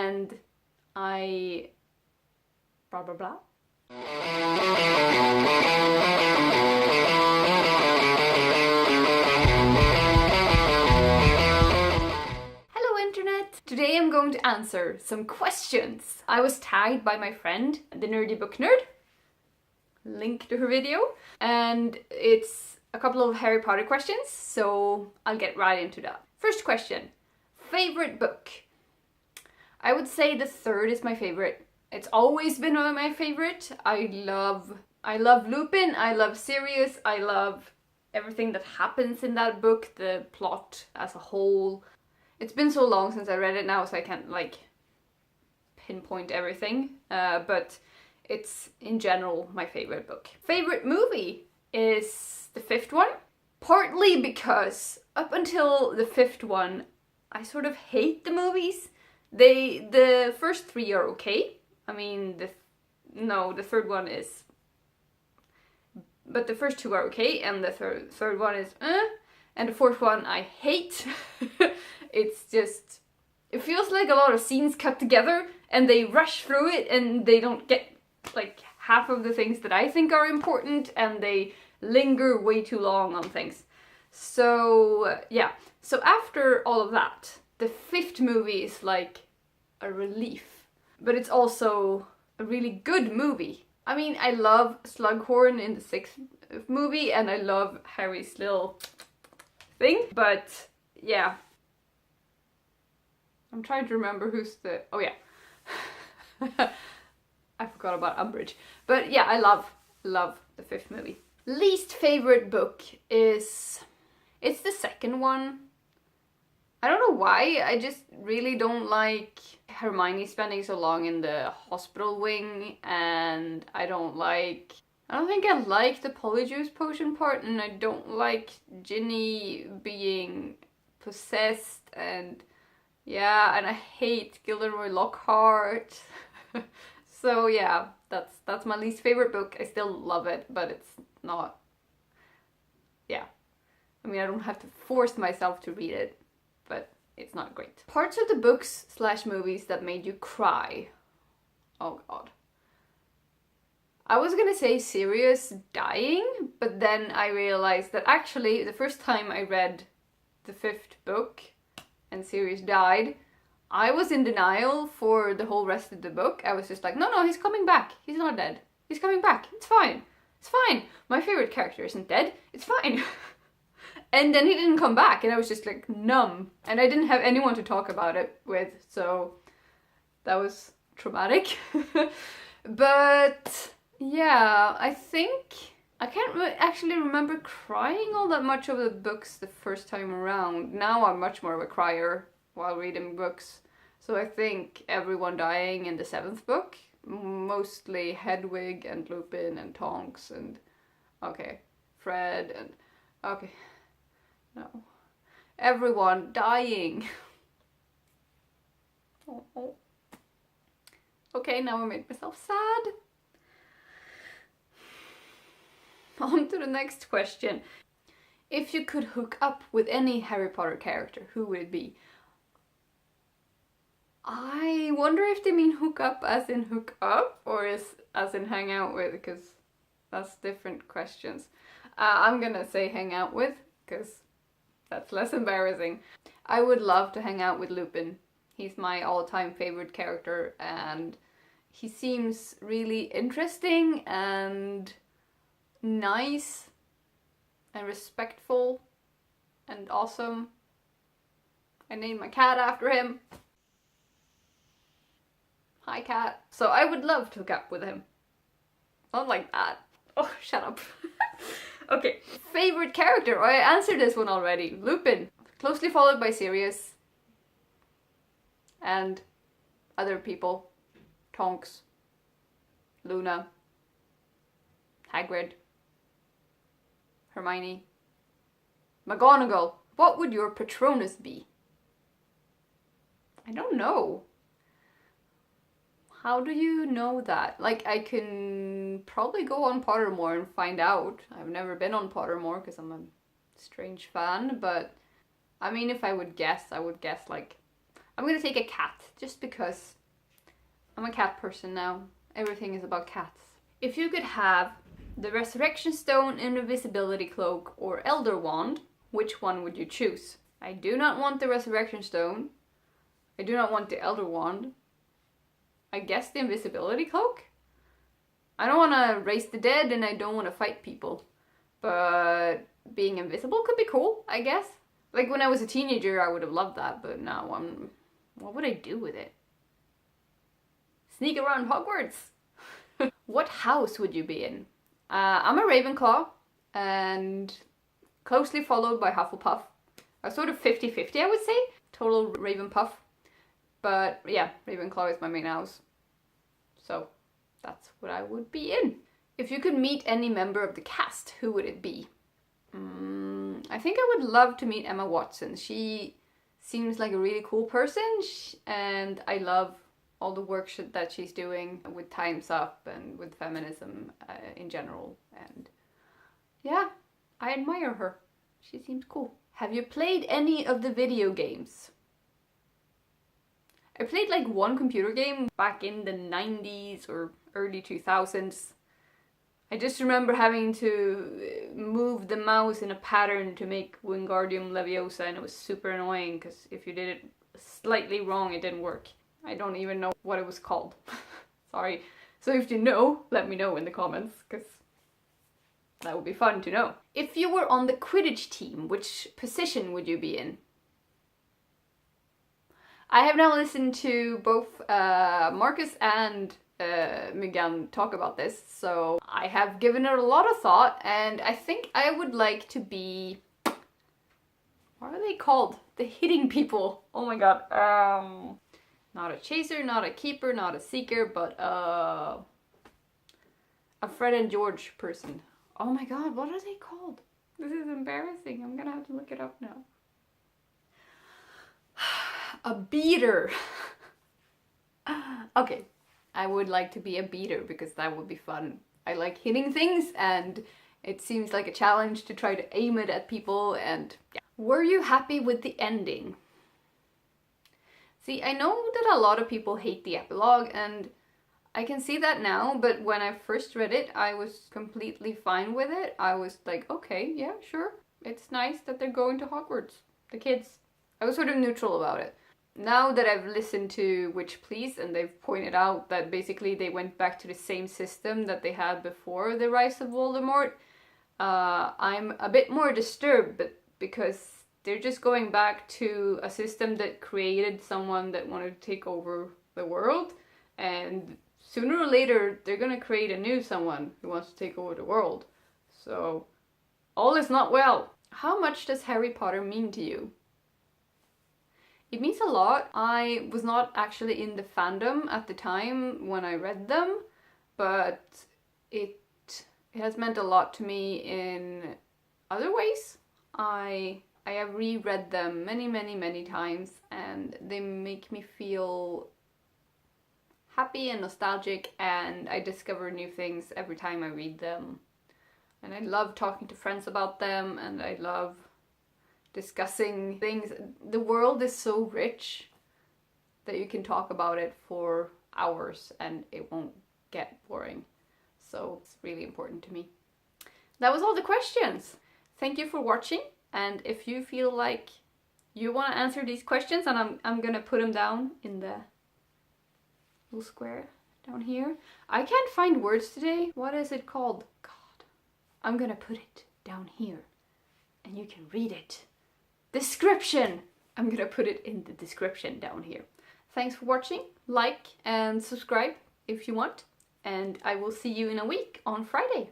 and I... blah blah blah. Hello Internet! Today I'm going to answer some questions. I was tagged by my friend, the Nerdy Book Nerd, link to her video, and it's a couple of Harry Potter questions, so I'll get right into that. First question, favorite book? I would say the third is my favorite. It's always been one of my favorite. I love Lupin, I love Sirius, I love everything that happens in that book, the plot as a whole. It's been so long since I read it now, so I can't like pinpoint everything, but it's in general my favorite book. Favorite movie is the fifth one, partly because up until the fifth one I sort of hate the movies. The first three are okay. I mean, the third one is... But the first two are okay, and the third one is and the fourth one I hate. It's just... It feels like a lot of scenes cut together, and they rush through it, and they don't get, like, half of the things that I think are important, and they linger way too long on things. So, yeah. So after all of that, the fifth movie is like a relief. But it's also a really good movie. I mean, I love Slughorn in the sixth movie, and I love Harry's little thing. But, yeah. I'm trying to remember who's the... Oh, yeah. I forgot about Umbridge. But, yeah, I love the fifth movie. Least favorite book is... It's the second one. I don't know why, I just really don't like Hermione spending so long in the hospital wing, and I don't think I like the Polyjuice potion part, and I don't like Ginny being possessed, and yeah, and I hate Gilderoy Lockhart. So yeah, that's my least favorite book. I still love it, but it's not, yeah. I mean, I don't have to force myself to read it, but it's not great. Parts of the books / movies that made you cry. Oh god. I was gonna say Sirius dying, but then I realized that actually the first time I read the fifth book and Sirius died, I was in denial for the whole rest of the book. I was just like, no, he's coming back. He's not dead. He's coming back. It's fine. It's fine. My favorite character isn't dead. It's fine. And then he didn't come back, and I was just like numb. And I didn't have anyone to talk about it with, so that was traumatic. But yeah, I think I can't actually remember crying all that much over the books the first time around. Now I'm much more of a crier while reading books. So I think everyone dying in the seventh book, mostly Hedwig and Lupin and Tonks and okay, Fred and okay. No. Everyone dying. Oh. Okay, now I made myself sad. On to the next question. If you could hook up with any Harry Potter character, who would it be? I wonder if they mean hook up as in hook up, or as in hang out with, because that's different questions. I'm gonna say hang out with, because that's less embarrassing. I would love to hang out with Lupin. He's my all-time favorite character, and he seems really interesting and nice and respectful and awesome. I named my cat after him. Hi, cat. So I would love to hook up with him. Not like that. Oh, shut up. Okay, favorite character. I answered this one already. Lupin. Closely followed by Sirius. And other people. Tonks. Luna. Hagrid. Hermione. McGonagall. What would your Patronus be? I don't know. How do you know that? Like, I can probably go on Pottermore and find out. I've never been on Pottermore because I'm a strange fan, but I mean, if I would guess like I'm gonna take a cat, just because I'm a cat person now. Everything is about cats. If you could have the Resurrection Stone, Invisibility Cloak, or Elder Wand, which one would you choose? I do not want the Resurrection Stone. I do not want the Elder Wand. I guess the Invisibility Cloak? I don't want to raise the dead and I don't want to fight people. But being invisible could be cool, I guess. Like when I was a teenager I would have loved that, but now what would I do with it? Sneak around Hogwarts! What house would you be in? I'm a Ravenclaw and closely followed by Hufflepuff. I'm sort of 50-50 I would say. Total Ravenpuff. But yeah, Ravenclaw is my main house. So that's what I would be in. If you could meet any member of the cast, who would it be? I think I would love to meet Emma Watson. She seems like a really cool person and I love all the work that she's doing with Time's Up and with feminism in general. And yeah, I admire her. She seems cool. Have you played any of the video games? I played like one computer game back in the 90s or early 2000s. I just remember having to move the mouse in a pattern to make Wingardium Leviosa, and it was super annoying because if you did it slightly wrong it didn't work. I don't even know what it was called. Sorry. So if you know, let me know in the comments, because that would be fun to know. If you were on the Quidditch team, which position would you be in? I have now listened to both Marcus and Megan talk about this, so I have given it a lot of thought, and I think I would like to be... What are they called? The hitting people. Oh my god. Not a chaser, not a keeper, not a seeker, but a Fred and George person. Oh my god, what are they called? This is embarrassing. I'm gonna have to look it up now. A beater. Okay, I would like to be a beater because that would be fun. I like hitting things and it seems like a challenge to try to aim it at people, and yeah. Were you happy with the ending? See, I know that a lot of people hate the epilogue and I can see that now, but when I first read it I was completely fine with it. I was like, okay, yeah, sure. It's nice that they're going to Hogwarts. The kids. I was sort of neutral about it. Now that I've listened to Witch Please and they've pointed out that basically they went back to the same system that they had before the rise of Voldemort, I'm a bit more disturbed, but because they're just going back to a system that created someone that wanted to take over the world, and sooner or later they're gonna create a new someone who wants to take over the world. So all is not well. How much does Harry Potter mean to you? It means a lot. I was not actually in the fandom at the time when I read them, but it has meant a lot to me in other ways. I have reread them many times and they make me feel happy and nostalgic, and I discover new things every time I read them. And I love talking to friends about them, and I love discussing things. The world is so rich that you can talk about it for hours and it won't get boring. So it's really important to me. That was all the questions. Thank you for watching, and if you feel like you want to answer these questions, and I'm gonna put them down in the little square down here. I can't find words today. What is it called? God. I'm gonna put it down here and you can read it. Description! I'm gonna put it in the description down here. Thanks for watching. Like and subscribe if you want. And I will see you in a week on Friday.